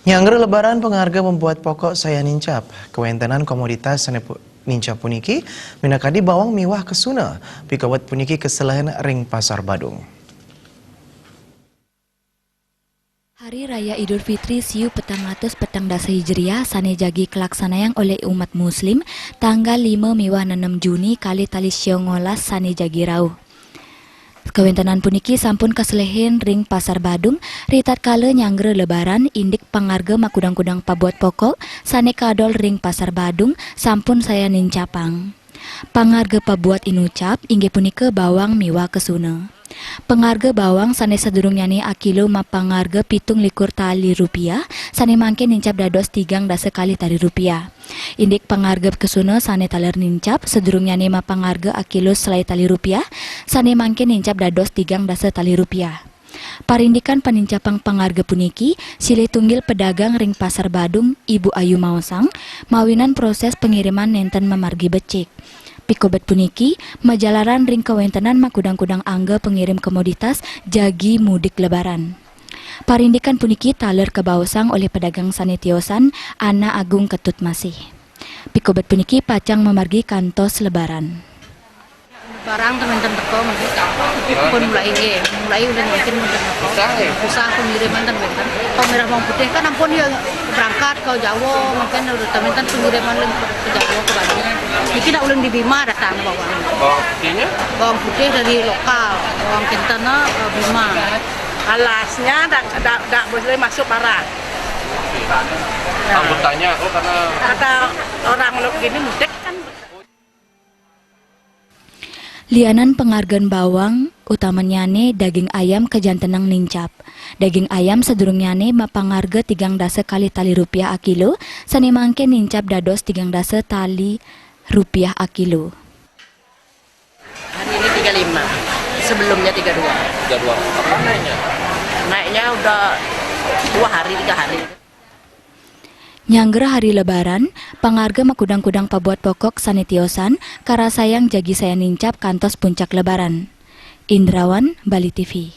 Nyangger lebaran pengharga membuat pokok saya nincap. Kewentenan komoditas nincap puniki minakadi bawang miwah kesuna. Pikawat puniki keselahan ring pasar Badung. Hari Raya Idul Fitri siu petang atus petang dasa Hijriah sane jagi kelaksanayang oleh umat muslim tanggal 5 miwah 6 Juni kali tali siongolas sane jagi rauh. Kewentenan puniki sampun kaselehen ring pasar Badung ritat kala nyangger lebaran indik pangarga makudang-kudang pabuat pokok sane kadol ring pasar Badung sampun saya nincapang. Pangarga pabuat inucap inggih punika bawang miwah kesuna. Pengarga bawang sane sadurungnya ni akilo mapangarga 17 tali rupiah sane mangke nincap dados 3 dasa kali tali rupiah. Indik pangarga kesuna sane taler nincap sedurungnya ni mapangarga akilo selai tali rupiah sane mangke nincap dados 3 dasa tali rupiah. Parindikan panincapang pangarga puniki silih tunggil pedagang ring pasar Badung Ibu Ayu Maosang mawinan proses pengiriman nenten memargi becik. Pikobet puniki, majalaran ring kewentenan makudang-kudang angga pengirim komoditas jagi mudik lebaran. Parindikan puniki taler kebausang oleh pedagang sanitiosan Ana Agung Ketut Masih. Pikobet puniki pacang memargi kantos lebaran. Barang teman-teman teko masih pun mulai udah makin teko usaha pengiriman teman-teman merah bawang putih kan ampun ya berangkat ke Jawa makin udah teman-teman pengiriman ke Jawa ke Bandung ini nak ulun di Bima datang bawang putih dari lokal bawang kentana Bima alasnya tak boleh masuk parah anggotanya karena kata orang gini mudik kan. Lianan penghargaan bawang utamanya ne daging ayam kejantenang nincap. Daging ayam sedurungnya ne mapangarga 3 dasa kali tali rupiah akilo sane mangke nincap dados 3 dasa tali rupiah akilo. Hari ini 35, sebelumnya 32. 32. Kapan naiknya? Naiknya udah 2 hari, 3 hari. Nyangger hari lebaran, pangarga makudang-kudang pabuat pokok sanitiosan karasayang jagi saya nincap kantos puncak lebaran. Indrawan, Bali TV.